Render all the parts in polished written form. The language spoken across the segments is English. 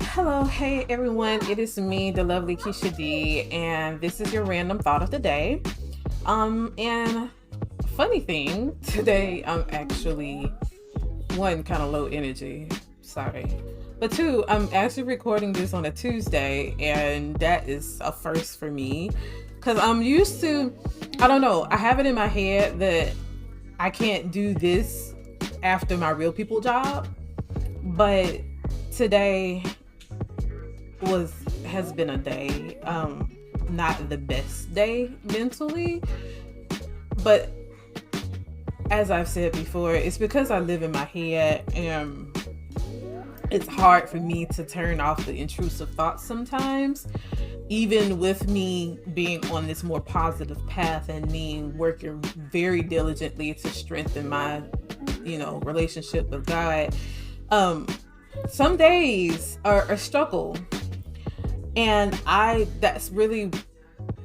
Hello, hey everyone, it is me, the lovely Keisha D, and this is your random thought of the day. And funny thing, today I'm actually, one, kind of low energy, sorry. But two, I'm actually recording this on a Tuesday, and that is a first for me. Because I'm used to, I don't know, I have it in my head that I can't do this after my real people job. But today has been a day, not the best day mentally, but as I've said before, it's because I live in my head and it's hard for me to turn off the intrusive thoughts sometimes, even with me being on this more positive path and me working very diligently to strengthen my, relationship with God. Some days are a struggle. And that's really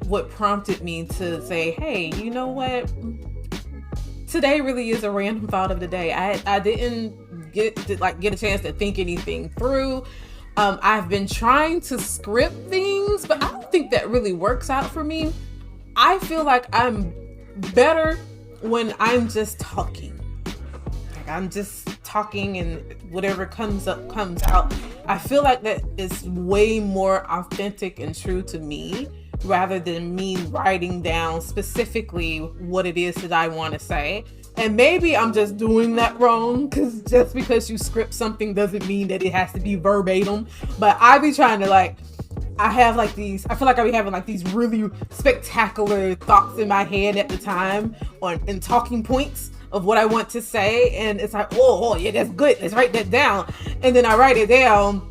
what prompted me to say, hey, you know what? Today really is a random thought of the day. I didn't get a chance to think anything through. I've been trying to script things, but I don't think that really works out for me. I feel like I'm better when I'm just talking. Like I'm just talking and whatever comes out. I feel like that is way more authentic and true to me rather than me writing down specifically what it is that I want to say. And maybe I'm just doing that wrong, because just because you script something doesn't mean that it has to be verbatim. But I be trying to I feel like I be having these really spectacular thoughts in my head at the time and talking points of what I want to say, and it's like, oh yeah, that's good, let's write that down. And then I write it down,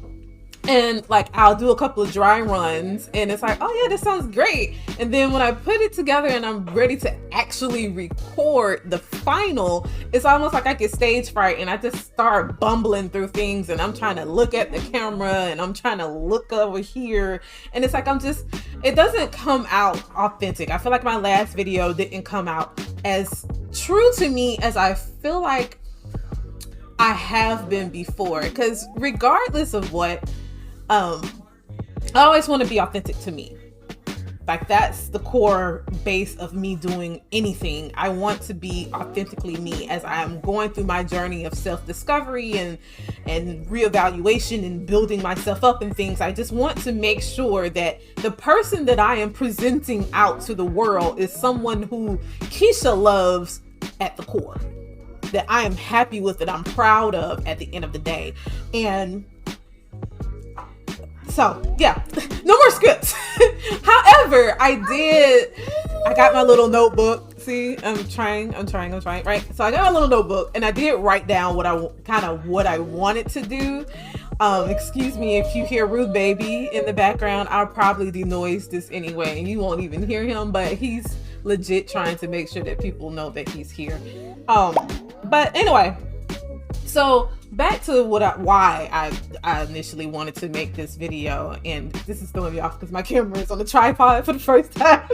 and I'll do a couple of dry runs, and it's like, oh yeah, this sounds great. And then when I put it together and I'm ready to actually record the final, it's almost like I get stage fright and I just start bumbling through things, and I'm trying to look at the camera and I'm trying to look over here, and it's like it doesn't come out authentic. I feel like my last video didn't come out as true to me as I feel like I have been before, because regardless of what, I always want to be authentic to me. That's the core base of me doing anything. I want to be authentically me as I'm going through my journey of self-discovery and reevaluation and building myself up and things. I just want to make sure that the person that I am presenting out to the world is someone who Keisha loves at the core, that I am happy with, that I'm proud of at the end of the day. And so yeah, no more scripts. However, I got my little notebook. See, I'm trying, right? So I got my little notebook and I did write down what I wanted to do. Excuse me if you hear Rude Baby in the background. I'll probably denoise this anyway and you won't even hear him, but he's legit trying to make sure that people know that he's here. But anyway, so back to why I initially wanted to make this video, and this is throwing me off because my camera is on the tripod for the first time.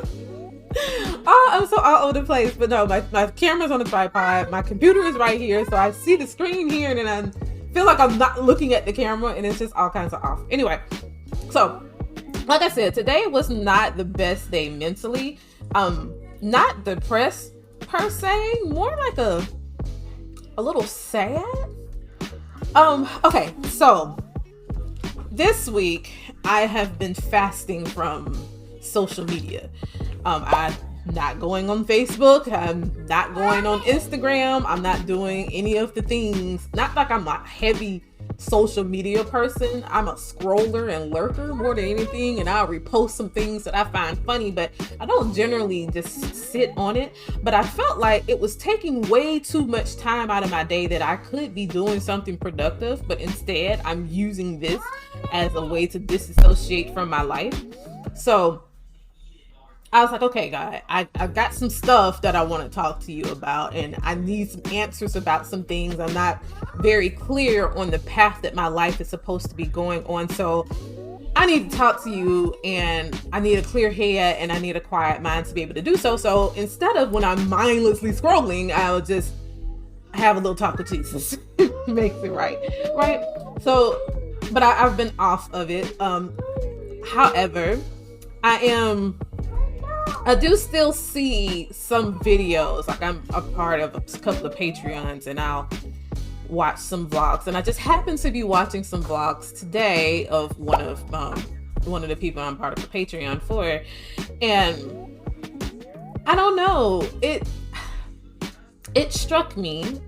I'm so all over the place, but no, my camera's on the tripod, my computer is right here, so I see the screen here, and then I feel like I'm not looking at the camera, and it's just all kinds of off. Anyway, so like I said, today was not the best day mentally. Not depressed per se, more like a little sad. Okay, so this week I have been fasting from social media. I'm not going on Facebook. I'm not going on Instagram. I'm not doing any of the things. Not like I'm a heavy social media person. I'm a scroller and lurker more than anything, and I'll repost some things that I find funny, but I don't generally just sit on it. But I felt like it was taking way too much time out of my day that I could be doing something productive, but instead I'm using this as a way to disassociate from my life. So I was like, okay, God, I've got some stuff that I want to talk to you about, and I need some answers about some things. I'm not very clear on the path that my life is supposed to be going on. So I need to talk to you, and I need a clear head, and I need a quiet mind to be able to do so. So instead of when I'm mindlessly scrolling, I'll just have a little talk with Jesus. Makes it right. So, but I've been off of it. However, I do still see some videos. Like, I'm a part of a couple of Patreons, and I'll watch some vlogs, and I just happened to be watching some vlogs today of one of the people I'm part of the Patreon for, and I don't know, it struck me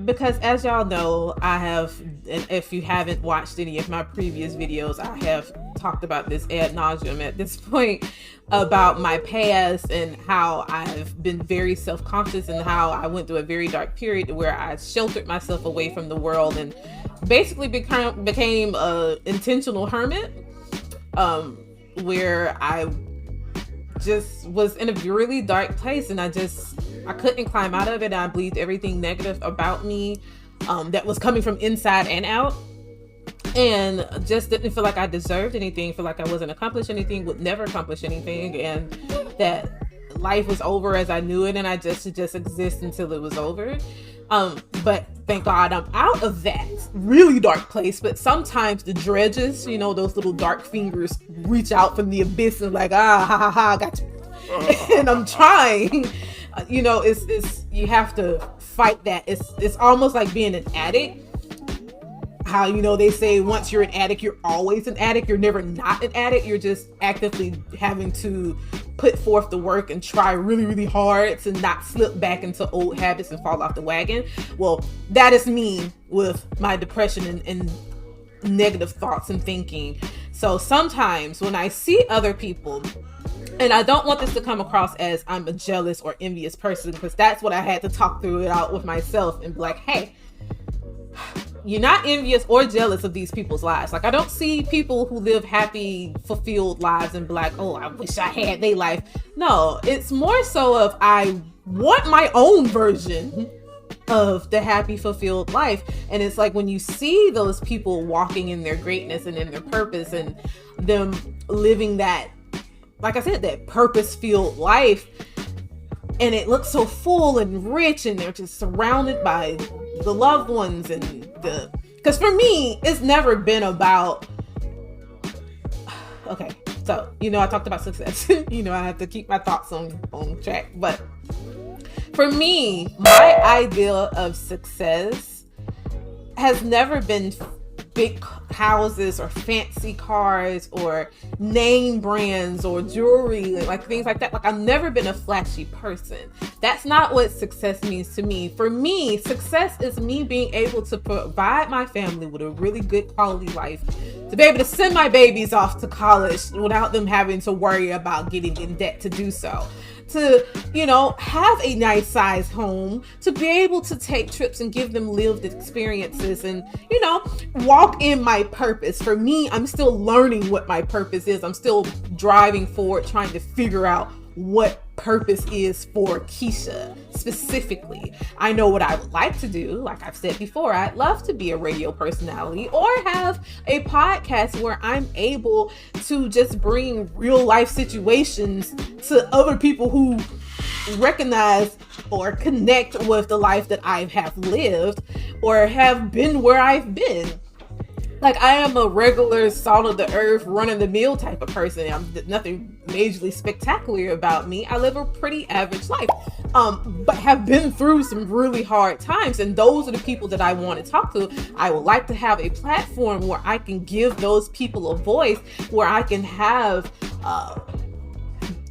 because, as y'all know, I have, and if you haven't watched any of my previous videos, I have talked about this ad nauseum at this point, about my past and how I've been very self-conscious and how I went through a very dark period where I sheltered myself away from the world and basically became a intentional hermit, where I just was in a really dark place, and I couldn't climb out of it. I believed everything negative about me that was coming from inside and out, and just didn't feel like I deserved anything, feel like I wasn't accomplishing anything, would never accomplish anything, and that life was over as I knew it, and I just exist until it was over. But thank God I'm out of that really dark place. But sometimes the dredges, those little dark fingers reach out from the abyss and like, I got you. And I'm trying. It's you have to fight that. It's almost like being an addict. How, they say once you're an addict, you're always an addict. You're never not an addict. You're just actively having to put forth the work and try really, really hard to not slip back into old habits and fall off the wagon. Well, that is me with my depression and negative thoughts and thinking. So sometimes when I see other people, and I don't want this to come across as I'm a jealous or envious person, because that's what I had to talk through it out with myself and be like, hey, you're not envious or jealous of these people's lives. Like, I don't see people who live happy, fulfilled lives and be like, oh, I wish I had their life. No, it's more so of I want my own version of the happy, fulfilled life. And it's like when you see those people walking in their greatness and in their purpose and them living that, like I said, that purpose-filled life, and it looks so full and rich, and they're just surrounded by the loved ones and because for me, it's never been about, okay, so, I talked about success. I have to keep my thoughts on track. But for me, my idea of success has never been big houses or fancy cars or name brands or jewelry, like things like that. Like, I've never been a flashy person. That's not what success means to me. For me, success is me being able to provide my family with a really good quality life, to be able to send my babies off to college without them having to worry about getting in debt to do so, to, have a nice size home, to be able to take trips and give them lived experiences and, walk in my purpose. For me, I'm still learning what my purpose is. I'm still driving forward, trying to figure out what purpose is for Keisha specifically. I know what I would like to do. Like I've said before, I'd love to be a radio personality or have a podcast where I'm able to just bring real life situations to other people who recognize or connect with the life that I have lived or have been where I've been. Like, I am a regular salt of the earth, run-of-the-mill type of person. I'm nothing majorly spectacular about me. I live a pretty average life, but have been through some really hard times. And those are the people that I want to talk to. I would like to have a platform where I can give those people a voice, where I can have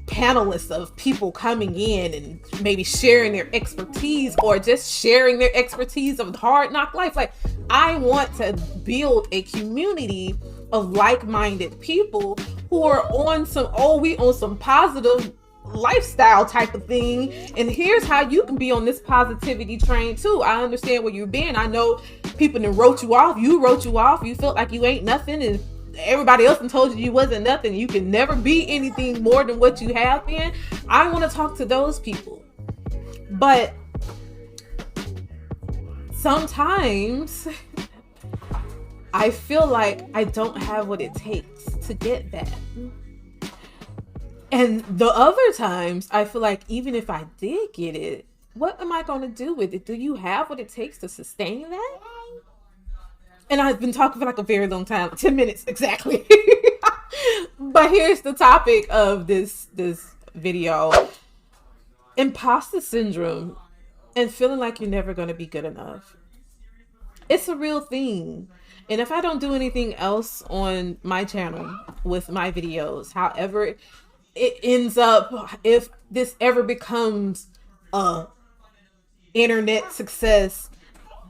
panelists of people coming in and maybe sharing their expertise or just sharing their expertise of hard knock life. Like, I want to build a community of like-minded people who are on some positive lifestyle type of thing, and here's how you can be on this positivity train too. I understand where you've been. I know people that wrote you off. You felt like you ain't nothing, and everybody else told you wasn't nothing. You can never be anything more than what you have been. I want to talk to those people. But sometimes I feel like I don't have what it takes to get that. And the other times, I feel like even if I did get it, what am I going to do with it? Do you have what it takes to sustain that? And I've been talking for like a very long time, 10 minutes exactly. But here's the topic of this video. Imposter syndrome and feeling like you're never going to be good enough. It's a real thing. And if I don't do anything else on my channel with my videos, however it ends up, if this ever becomes a internet success,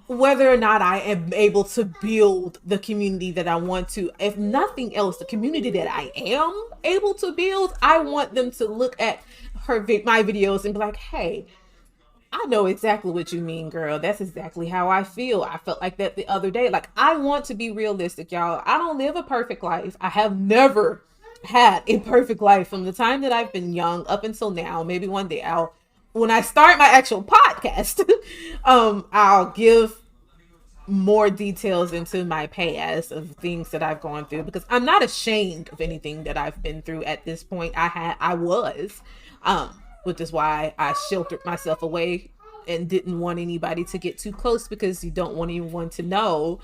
whether or not I am able to build the community that I want to, if nothing else, the community that I am able to build, I want them to look at my videos and be like, hey, I know exactly what you mean, girl. That's exactly how I feel. I felt like that the other day. Like, I want to be realistic, y'all. I don't live a perfect life. I have never had a perfect life from the time that I've been young up until now. Maybe one day when I start my actual podcast, I'll give more details into my past of things that I've gone through, because I'm not ashamed of anything that I've been through at this point. I was, which is why I sheltered myself away and didn't want anybody to get too close, because you don't want anyone to know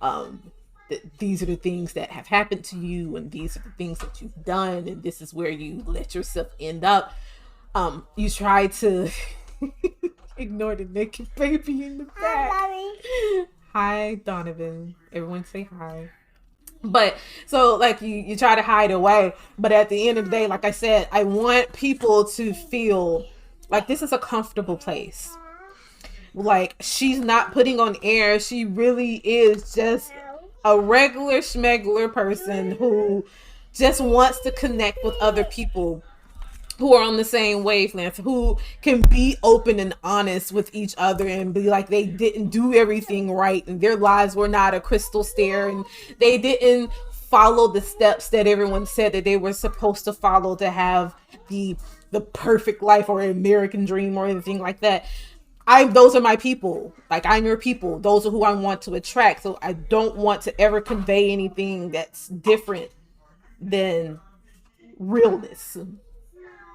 that these are the things that have happened to you, and these are the things that you've done, and this is where you let yourself end up. You try to ignore the naked baby in the back. Hi, Donovan. Everyone say hi. But so like you try to hide away, but at the end of the day, like I said, I want people to feel like this is a comfortable place. Like, she's not putting on air. She really is just a regular schmegler person who just wants to connect with other people who are on the same wavelength, who can be open and honest with each other and be like they didn't do everything right and their lives were not a crystal stair and they didn't follow the steps that everyone said that they were supposed to follow to have the perfect life or American dream or anything like that. Those are my people. Like, I'm your people. Those are who I want to attract. So I don't want to ever convey anything that's different than realness,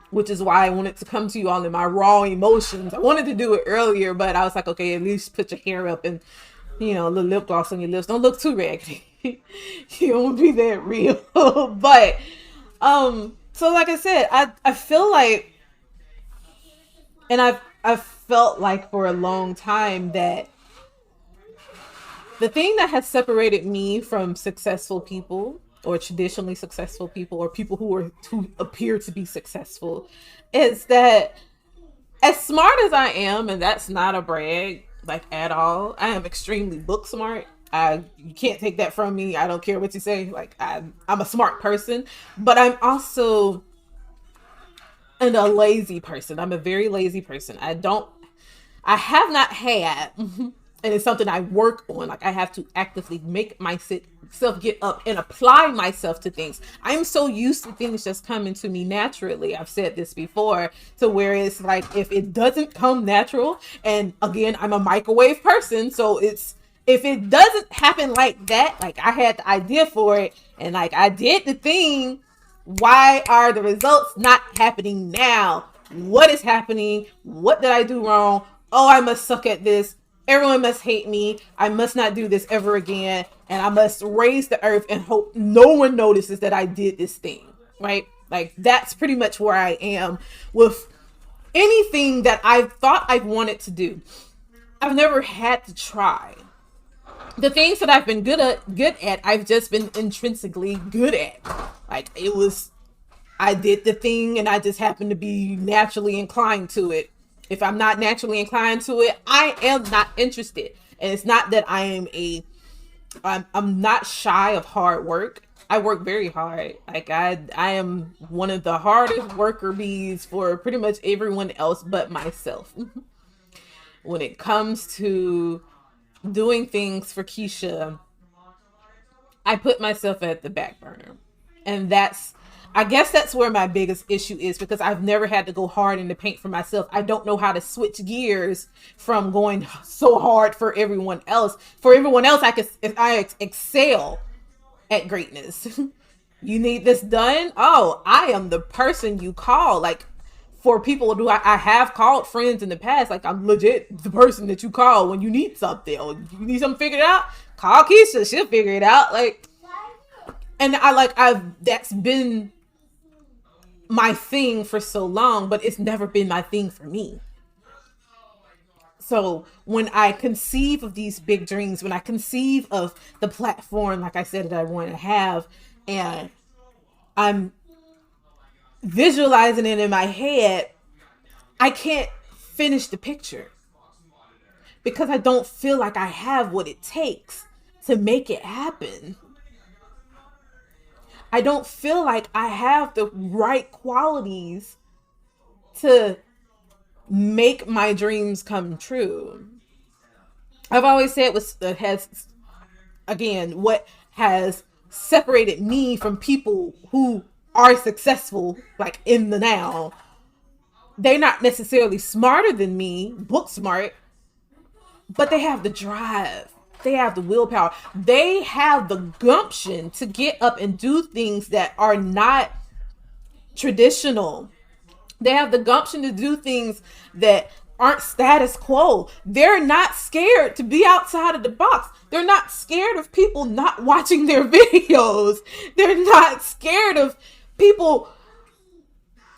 which is why I wanted to come to you all in my raw emotions. I wanted to do it earlier, but I was like, okay, at least put your hair up and, a little lip gloss on your lips. Don't look too raggedy. You don't be that real. But, so like I said, I feel like, and I've felt like for a long time that the thing that has separated me from successful people or traditionally successful people or people who appear to be successful is that as smart as I am, and that's not a brag, like, at all, I am extremely book smart. You can't take that from me. I don't care what you say. Like, I'm a smart person, but I'm also a lazy person. I'm a very lazy person. I have not had, and it's something I work on. Like, I have to actively make myself get up and apply myself to things. I'm so used to things just coming to me naturally. I've said this before. So where it's like, if it doesn't come natural, and again, I'm a microwave person. So if it doesn't happen like that, like I had the idea for it and like I did the thing, why are the results not happening now? What is happening? What did I do wrong? Oh, I must suck at this. Everyone must hate me. I must not do this ever again. And I must raise the earth and hope no one notices that I did this thing. Right? Like, that's pretty much where I am with anything that I thought I wanted to do. I've never had to try. The things that I've been good at, I've just been intrinsically good at. Like, I did the thing and I just happened to be naturally inclined to it. If I'm not naturally inclined to it, I am not interested. And it's not that I'm not shy of hard work. I work very hard. Like, I am one of the hardest worker bees for pretty much everyone else but myself. When it comes to doing things for Keisha, I put myself at the back burner. And I guess that's where my biggest issue is, because I've never had to go hard in the paint for myself. I don't know how to switch gears from going so hard for everyone else. For everyone else, I excel at greatness. You need this done? Oh, I am the person you call. Like, for people who I have called friends in the past, like, I'm legit the person that you call when you need something. Or you need something figured out, call Keisha, she'll figure it out. Like, and I've that's been my thing for so long, but it's never been my thing for me. So when I conceive of these big dreams, when I conceive of the platform, like I said, that I want to have, and I'm visualizing it in my head, I can't finish the picture because I don't feel like I have what it takes to make it happen. I don't feel like I have the right qualities to make my dreams come true. I've always said what has separated me from people who are successful, like in the now. They're not necessarily smarter than me, book smart, but they have the drive. They have the willpower. They have the gumption to get up and do things that are not traditional. They have the gumption to do things that aren't status quo. They're not scared to be outside of the box. They're not scared of people not watching their videos. They're not scared of people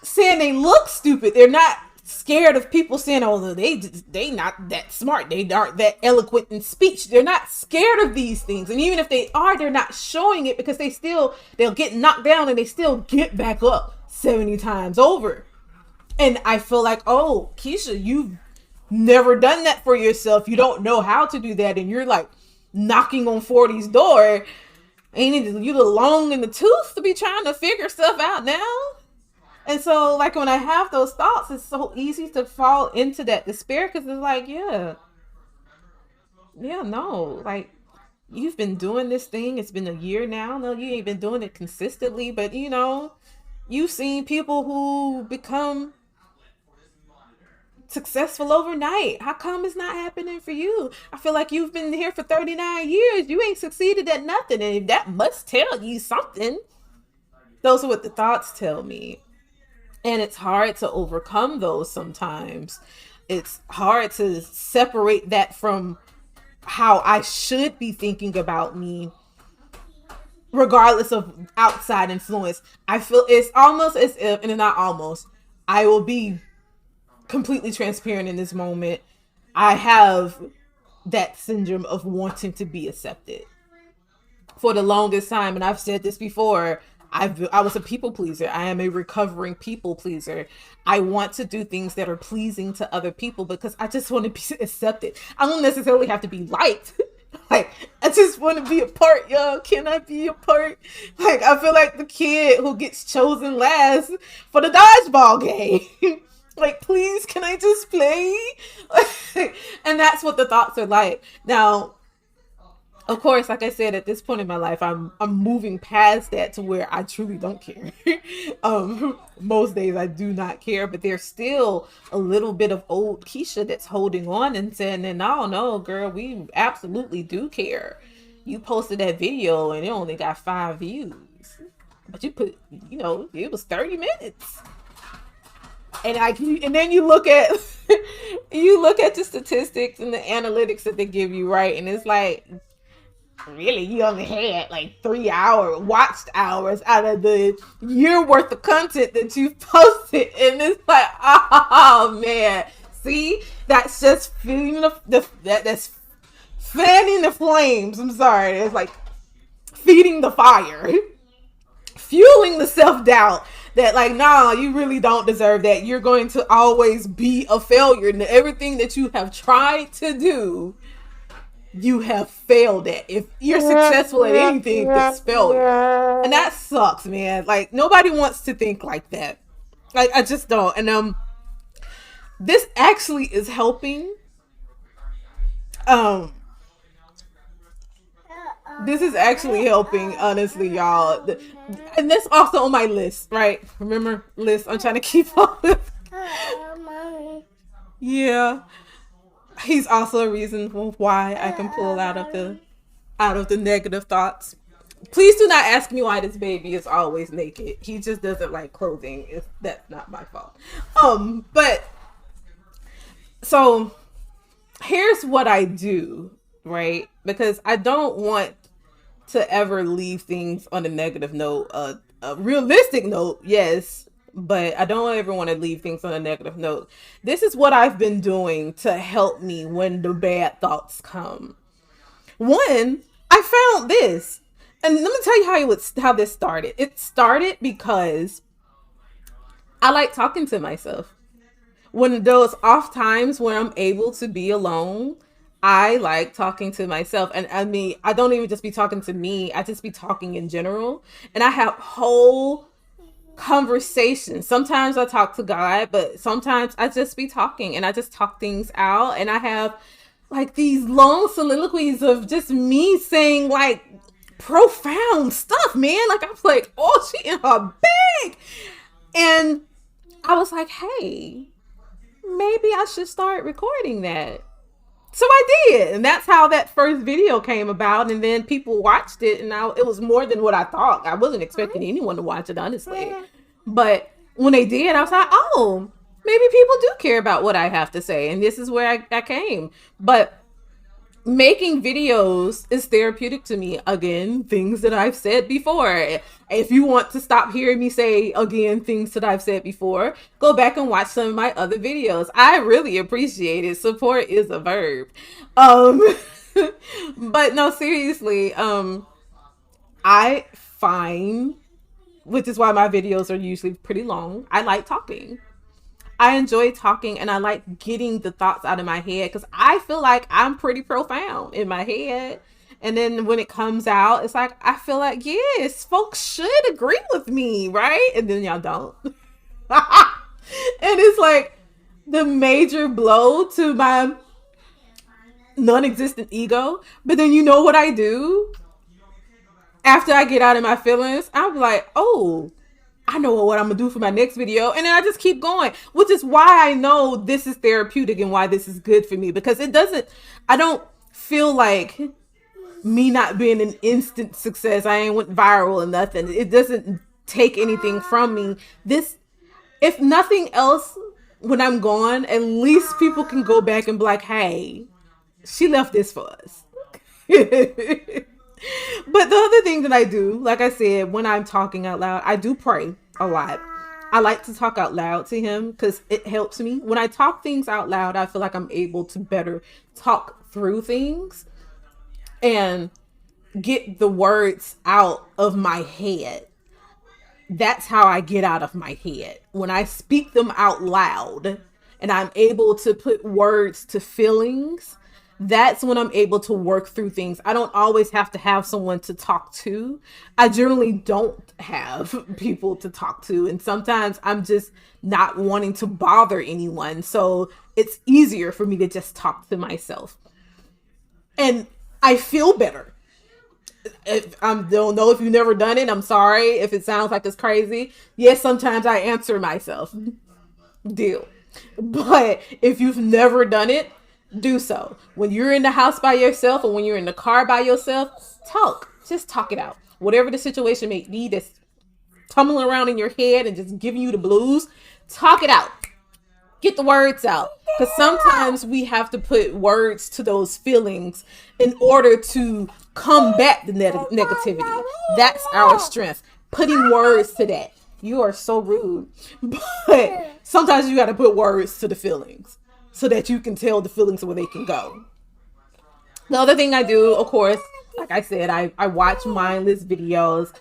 saying they look stupid. They're not scared of people saying, oh, they not that smart. They aren't that eloquent in speech. They're not scared of these things. And even if they are, they're not showing it because they'll get knocked down and they still get back up 70 times over. And I feel like, oh, Keisha, you've never done that for yourself. You don't know how to do that. And you're like knocking on 40's door. Ain't you the long in the tooth to be trying to figure stuff out now? And so, like, when I have those thoughts, it's so easy to fall into that despair because it's like, no, like, you've been doing this thing. It's been a year now. No, you ain't been doing it consistently, but, you've seen people who become successful overnight. How come it's not happening for you? I feel like you've been here for 39 years. You ain't succeeded at nothing. And that must tell you something. Those are what the thoughts tell me. And it's hard to overcome those sometimes. It's hard to separate that from how I should be thinking about me, regardless of outside influence. I feel it's almost as if, and not almost, I will be completely transparent in this moment. I have that syndrome of wanting to be accepted. For the longest time, and I've said this before, I was a people pleaser. I am a recovering people pleaser. I want to do things that are pleasing to other people because I just want to be accepted. I don't necessarily have to be liked. Like, I just want to be a part, yo. Can I be a part? Like, I feel like the kid who gets chosen last for the dodgeball game. Like, please, can I just play? And that's what the thoughts are like. Now, of course, like I said, at this point in my life, I'm moving past that to where I truly don't care. Most days I do not care, but there's still a little bit of old Keisha that's holding on and saying, no, girl, we absolutely do care. You posted that video and it only got 5 views, but you put, it was 30 minutes. And then you look at the statistics and the analytics that they give you, right? And it's like, really, you only had like 3 hour watched hours out of the year worth of content that you posted, and it's like, oh man, see, that's just feeding that's fanning the flames. I'm sorry, it's like feeding the fire, fueling the self-doubt that, like, nah, you really don't deserve that. You're going to always be a failure, and everything that you have tried to do, you have failed at. If you're successful at anything, it's failure. And that sucks, man. Like, nobody wants to think like that. Like, I just don't. And this actually is helping This is actually helping, honestly, y'all. And that's also on my list, right? Remember, list. I'm trying to keep up with. Yeah, he's also a reason why I can pull out of the negative thoughts. Please do not ask me why this baby is always naked. He just doesn't like clothing. That's not my fault. But so here's what I do, right? Because I don't want to ever leave things on a negative note. A realistic note, yes, but I don't ever want to leave things on a negative note. This is what I've been doing to help me when the bad thoughts come. One, I found this. And let me tell you how this started. It started because I like talking to myself. When those off times where I'm able to be alone, I like talking to myself. And I mean, I don't even just be talking to me, I just be talking in general. And I have whole conversations. Sometimes I talk to God, but sometimes I just be talking and I just talk things out. And I have like these long soliloquies of just me saying like profound stuff, man. Like I was like, oh, she in her bag. And I was like, hey, maybe I should start recording that. So I did. And that's how that first video came about. And then people watched it. And it was more than what I thought. I wasn't expecting anyone to watch it, honestly. But when they did, I was like, oh, maybe people do care about what I have to say. And this is where I came. But making videos is therapeutic to me. Again, things that I've said before. If you want to stop hearing me say again things that I've said before, go back and watch some of my other videos. I really appreciate it. Support is a verb. But no, seriously, I find, which is why my videos are usually pretty long, I like talking. I enjoy talking and I like getting the thoughts out of my head because I feel like I'm pretty profound in my head. And then when it comes out, it's like, I feel like, yes, folks should agree with me, right? And then y'all don't. And it's like the major blow to my non-existent ego. But then you know what I do? After I get out of my feelings, I'm like, oh, I know what I'm gonna do for my next video. And then I just keep going, which is why I know this is therapeutic and why this is good for me, because I don't feel like me not being an instant success. I ain't went viral and nothing. It doesn't take anything from me. This, if nothing else, when I'm gone, at least people can go back and be like, hey, she left this for us. But the other thing that I do, like I said, when I'm talking out loud, I do pray a lot. I like to talk out loud to him because it helps me. When I talk things out loud, I feel like I'm able to better talk through things and get the words out of my head. That's how I get out of my head. When I speak them out loud and I'm able to put words to feelings, that's when I'm able to work through things. I don't always have to have someone to talk to. I generally don't have people to talk to. And sometimes I'm just not wanting to bother anyone. So it's easier for me to just talk to myself. And I feel better. If I don't know if you've never done it, I'm sorry if it sounds like it's crazy. Yes, sometimes I answer myself. Deal. But if you've never done it, do so. When you're in the house by yourself or when you're in the car by yourself, talk. Just talk it out. Whatever the situation may be that's tumbling around in your head and just giving you the blues, talk it out. Get the words out. Because sometimes we have to put words to those feelings in order to combat the negativity. That's our strength. Putting words to that. You are so rude. But sometimes you got to put words to the feelings so that you can tell the feelings where they can go. The other thing I do, of course, like I said, I watch mindless videos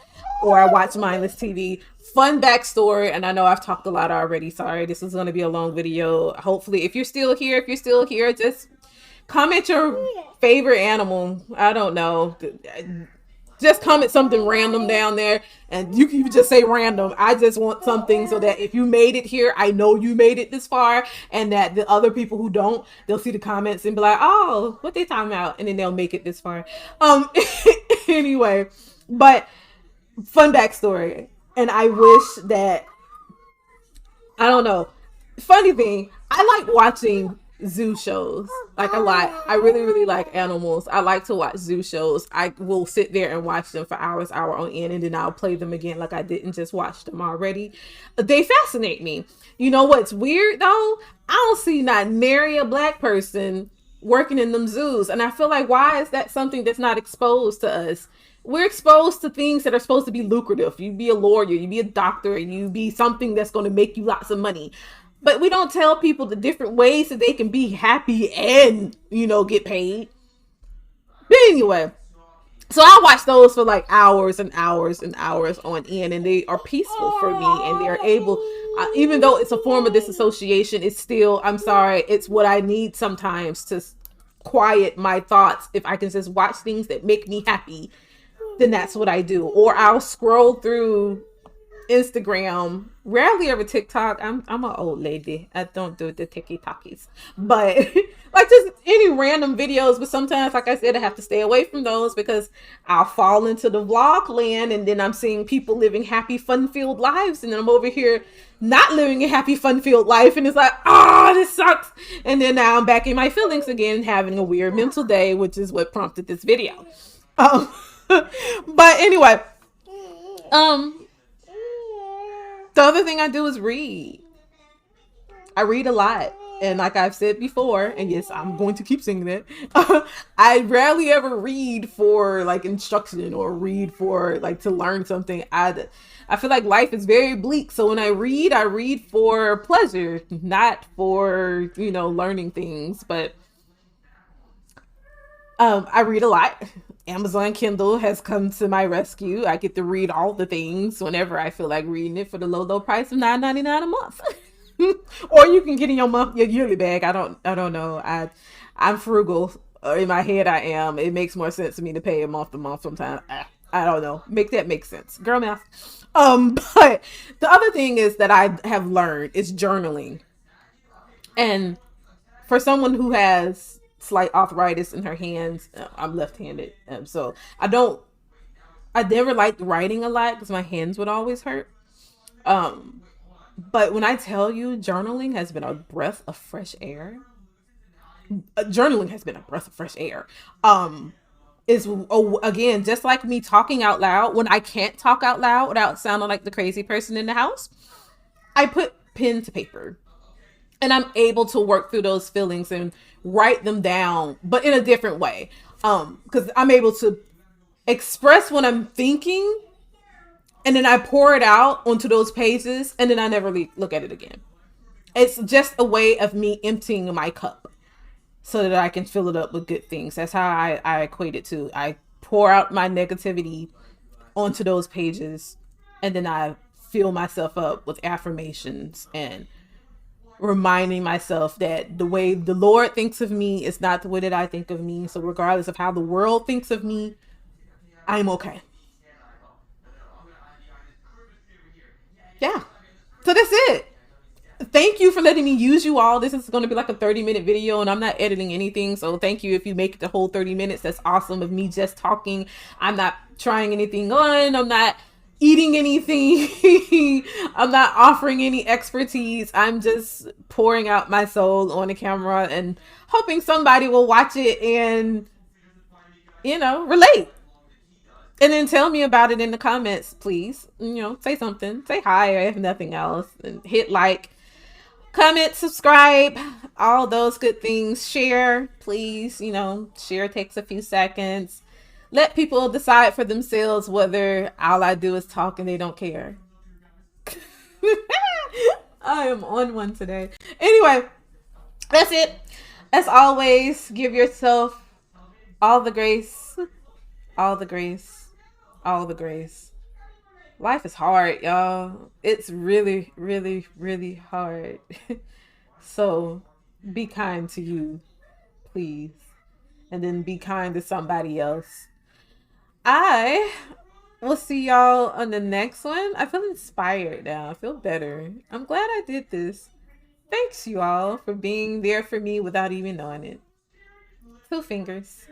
or I watch mindless TV. Fun backstory, and I know I've talked a lot already. Sorry, this is going to be a long video. Hopefully, if you're still here, just comment your favorite animal. I don't know. Just comment something random down there, and you can just say random. I just want something so that if you made it here, I know you made it this far, and that the other people who don't, they'll see the comments and be like, oh, what they talking about, and then they'll make it this far. Anyway, but fun backstory, and I wish that, I don't know. Funny thing, I like watching zoo shows like a lot. I really, really like animals. I like to watch zoo shows. I will sit there and watch them for hours, hour on end, and then I'll play them again like I didn't just watch them already. They fascinate me. You know what's weird though? I don't see not nary a black person working in them zoos, and I feel like, why is that something that's not exposed to us? We're exposed to things that are supposed to be lucrative. You be a lawyer, you be a doctor, you be something that's going to make you lots of money. But we don't tell people the different ways that they can be happy and, get paid. But anyway, so I watch those for like hours and hours and hours on end, and they are peaceful for me, and they're able, even though it's a form of disassociation, it's still, I'm sorry, it's what I need sometimes to quiet my thoughts. If I can just watch things that make me happy, then that's what I do. Or I'll scroll through Instagram, rarely ever TikTok. I'm an old lady. I don't do the TikTokies, but like just any random videos. But sometimes, like I said, I have to stay away from those because I'll fall into the vlog land, and then I'm seeing people living happy, fun-filled lives, and then I'm over here not living a happy, fun-filled life, and it's like, this sucks. And then now I'm back in my feelings again, having a weird mental day, which is what prompted this video. But anyway, the other thing I do is read. I read a lot. And like I've said before, and yes, I'm going to keep saying that, I rarely ever read for like instruction or read for like to learn something. I feel like life is very bleak. So when I read for pleasure, not for, learning things. But I read a lot. Amazon Kindle has come to my rescue. I get to read all the things whenever I feel like reading it for the low price of $9.99 a month. Or you can get in your yearly bag. I don't know. I'm frugal. In my head I am. It makes more sense to me to pay a month to month sometimes. I don't know. Make that make sense. Girl math. But the other thing is that I have learned is journaling. And for someone who has slight arthritis in her hands, I'm left-handed, so I never liked writing a lot because my hands would always hurt. But when I tell you, journaling has been a breath of fresh air. Is again, just like me talking out loud. When I can't talk out loud without sounding like the crazy person in the house, I put pen to paper. And I'm able to work through those feelings and write them down, but in a different way. Because I'm able to express what I'm thinking, and then I pour it out onto those pages, and then I never look at it again. It's just a way of me emptying my cup so that I can fill it up with good things. That's how I equate it to. I pour out my negativity onto those pages, and then I fill myself up with affirmations and reminding myself that the way the Lord thinks of me is not the way that I think of me. So regardless of how the world thinks of me, I'm okay. Yeah. So that's it. Thank you for letting me use you all. This is going to be like a 30-minute video, and I'm not editing anything. So thank you if you make it the whole 30 minutes. That's awesome of me just talking. I'm not trying anything on. I'm not eating anything. I'm not offering any expertise. I'm just pouring out my soul on the camera and hoping somebody will watch it and, relate. And then tell me about it in the comments, please. Say something. Say hi, or if nothing else. And hit like, comment, subscribe, all those good things. Share, please. Share takes a few seconds. Let people decide for themselves whether all I do is talk and they don't care. I am on one today. Anyway, that's it. As always, give yourself all the grace, all the grace, all the grace. Life is hard, y'all. It's really, really, really hard. So be kind to you, please. And then be kind to somebody else. I will see y'all on the next one. I feel inspired now. I feel better. I'm glad I did this. Thanks, you all, for being there for me without even knowing it. Two fingers.